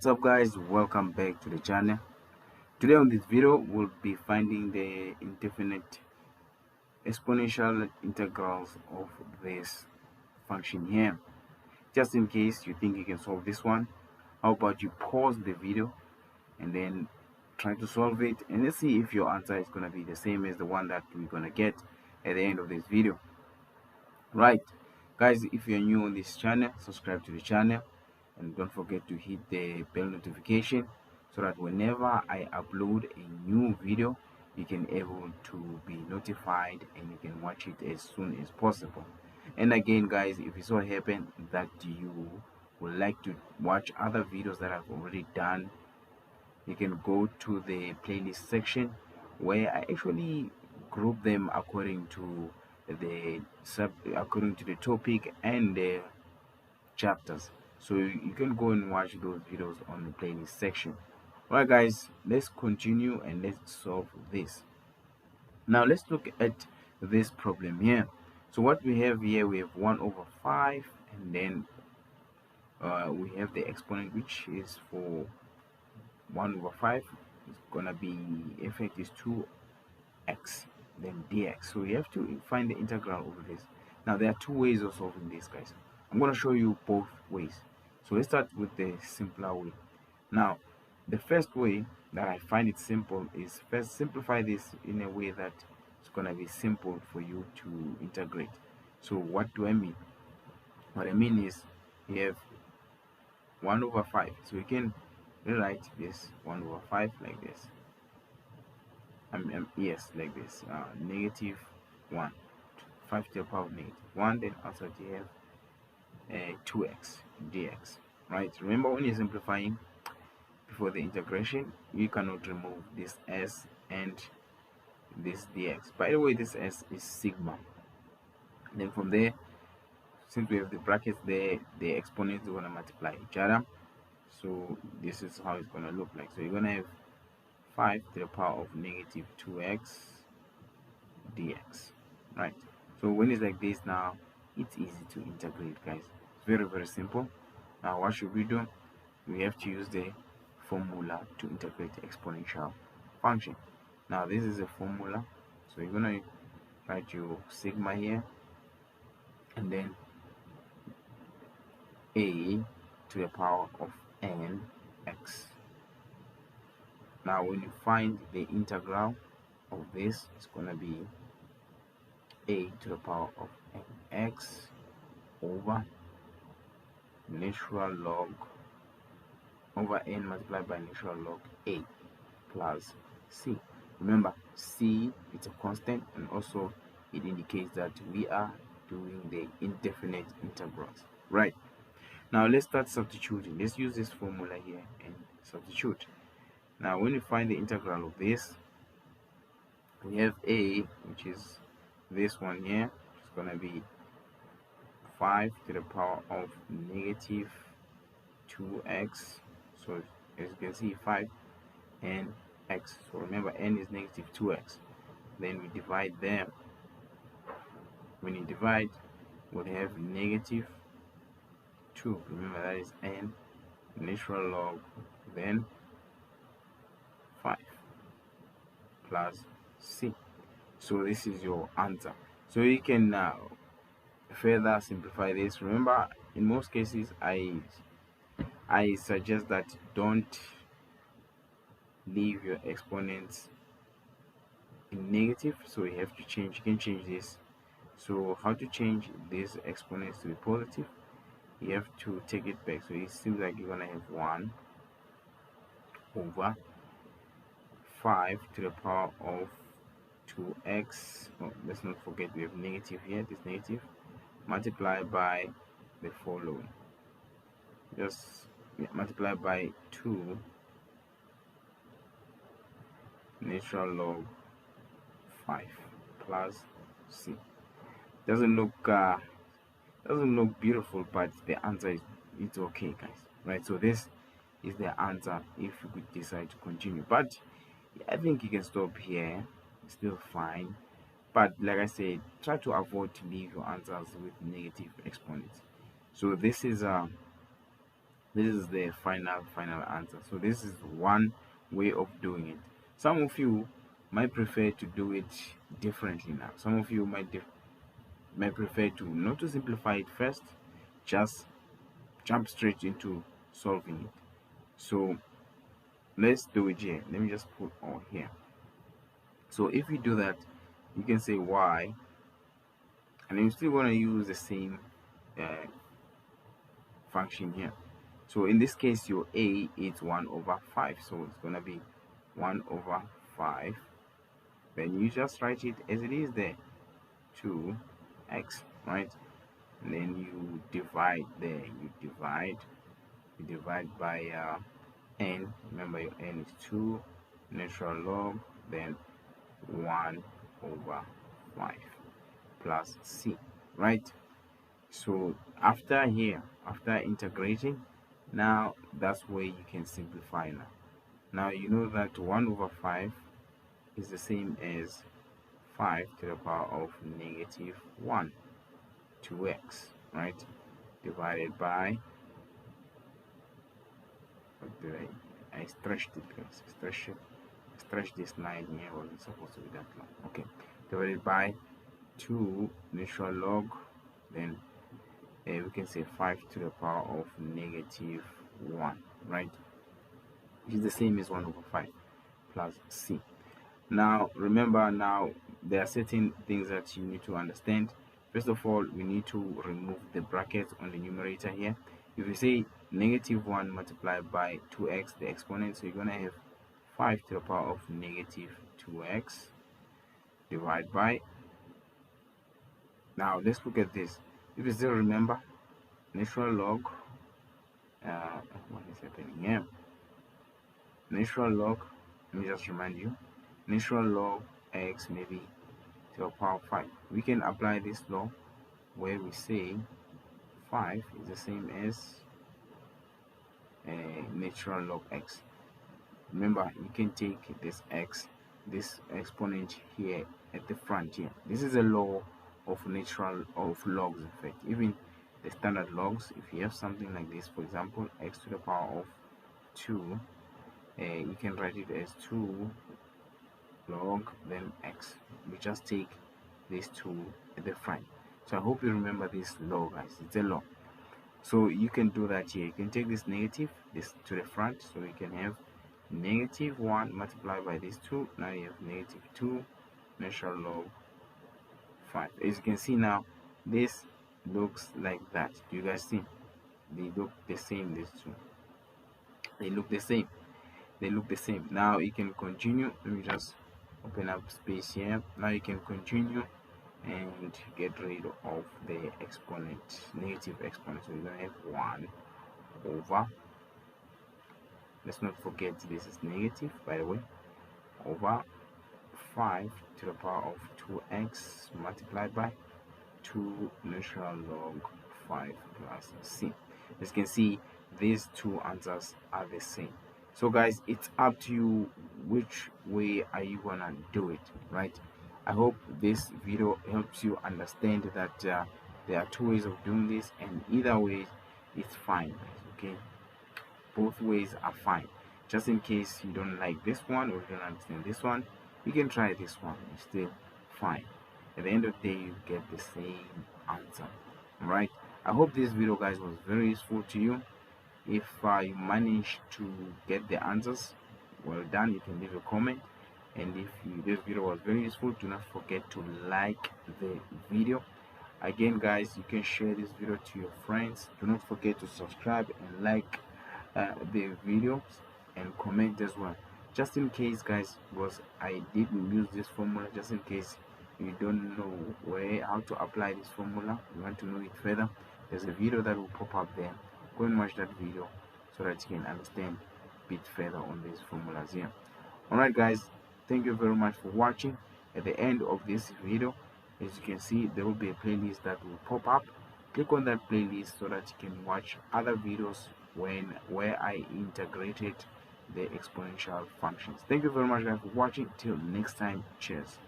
What's up guys, welcome back to the channel. Today on this video we'll be finding the indefinite exponential integrals of this function here. Just in case you think you can solve this one, how about you pause the video and then try to solve it, and let's see if your answer is going to be the same as the one that we're going to get at the end of this video. Right guys, if you're new on this channel, subscribe to the channel and don't forget to hit the bell notification so that whenever I upload a new video you can able to be notified and you can watch it as soon as possible. And again guys, if it so happen that you would like to watch other videos that I've already done, you can go to the playlist section where I actually group them according to the topic and the chapters, so you can go and watch those videos on the playlist section. Alright guys, let's continue and let's solve this. Now let's look at this problem here. So what we have here, we have 1 over 5, and then we have the exponent, which is for 1 over 5 is gonna be, effect is 2x, then dx. So you have to find the integral over this. Now there are two ways of solving this guys. I'm going to show you both ways. So let's start with the simpler way. Now the first way that I find it simple is first simplify this in a way that it's going to be simple for you to integrate. So what do I mean? What I mean is you have 1 over 5, so you can rewrite this 1 over 5 like this. Yes, like this, negative 1, 5 to the power of negative 1, then outside you have 2x dx. Right, remember when you're simplifying before the integration, you cannot remove this s and this dx. By the way, this s is sigma. And then from there, since we have the brackets there, the exponents are going to multiply each other. So this is how it's going to look like. So you're going to have 5 to the power of negative 2x dx. Right, so when it's like this, now it's easy to integrate guys. Very simple. Now what should we do? We have to use the formula to integrate the exponential function. Now this is a formula, so you're gonna write your sigma here and then a to the power of nx. Now when you find the integral of this, it's gonna be a to the power of nx over natural log over n multiplied by natural log a plus c. Remember, c is a constant, and also it indicates that we are doing the indefinite integrals. Right, now let's start substituting. Let's use this formula here and substitute. Now when you find the integral of this, we have a, which is this one here, it's gonna be 5 to the power of negative 2x. So as you can see, 5 and x. So remember, n is negative 2x. Then we divide them. When you divide, we'll have negative 2. Remember, that is n, natural log, then 5 plus c. So this is your answer. So you can now further simplify this. Remember, in most cases I suggest that don't leave your exponents in negative, so you have to change. You can change this. So how to change these exponents to be positive? You have to take it back. So it seems like you're gonna have 1 over 5 to the power of 2x. Oh, let's not forget we have negative here, this negative, multiplied by the following. Just multiply by 2 natural log 5 plus c. Doesn't look beautiful, but the answer is, it's okay guys. Right, so this is the answer if you could decide to continue, but I think you can stop here. It's still fine, but like I said, try to avoid to leave your answers with negative exponents. So this is This is the final answer. So this is one way of doing it. Some of you might prefer to do it differently now. Some of you might prefer to not to simplify it first, just jump straight into solving it. So let's do it here. Let me just put all here. So if we do that, you can say y, and then you still want to use the same uh, function here. So in this case, your a is 1 over 5, so it's going to be 1 over 5. Then you just write it as it is there, 2x, right? And then you divide there, you divide by n. Remember your n is 2, natural log, then 1 over 5 plus c, right? So after here, after integrating, now that's where you can simplify now. Now you know that 1 over 5 is the same as 5 to the power of negative 1, 2x, right? Divided by, what did I stretched it, guys. Stretch this line here, wasn't supposed to be that long. Okay, divided by 2 natural log, then we can say 5 to the power of negative 1, right? Which is the same as 1 over 5 plus c. Now remember, now there are certain things that you need to understand. First of all, we need to remove the bracket on the numerator here. If you say negative 1 multiplied by 2x, the exponent, so you're going to have 5 to the power of negative 2x divided by, now let's look at this. If you still remember, natural log, what is happening here? Natural log, let me just remind you, natural log x maybe to the power of 5. We can apply this law where we say 5 is the same as natural log x. Remember, you can take this x, this exponent here at the front here. This is a law of natural of logs. In fact, even the standard logs, if you have something like this, for example, x to the power of 2, you can write it as 2 log then x. We just take these two at the front. So I hope you remember this law, guys. It's a law. So you can do that here. You can take this negative, this to the front, so you can have negative 1 multiplied by these 2. Now you have negative 2 natural log 5. As you can see now, this looks like that. Do you guys see? They look the same, these two. They look the same. They look the same. Now you can continue. Let me just open up space here. Now you can continue and get rid of the exponent, negative exponent. So you're going to have 1 over, let's not forget this is negative, by the way, over 5 to the power of 2x multiplied by 2 natural log 5 plus c. As you can see, these two answers are the same. So guys, it's up to you which way are you gonna do it, right? I hope this video helps you understand that there are two ways of doing this, and either way it's fine, guys. Okay, both ways are fine. Just in case you don't like this one or you don't understand this one, you can try this one. It's still fine. At the end of the day, you get the same answer. All right, I hope this video, guys, was very useful to you. If you managed to get the answers, well done. You can leave a comment, and if this video was very useful, do not forget to like the video. Again, guys, you can share this video to your friends. Do not forget to subscribe and like the videos and comment as well, just in case, guys, because I didn't use this formula. Just in case you don't know how to apply this formula, you want to know it further, there's a video that will pop up there. Go and watch that video so that you can understand a bit further on these formulas here. Alright, guys, thank you very much for watching. At the end of this video, as you can see, there will be a playlist that will pop up. Click on that playlist so that you can watch other videos where I integrated the exponential functions. Thank you very much, guys, for watching. Till next time, cheers.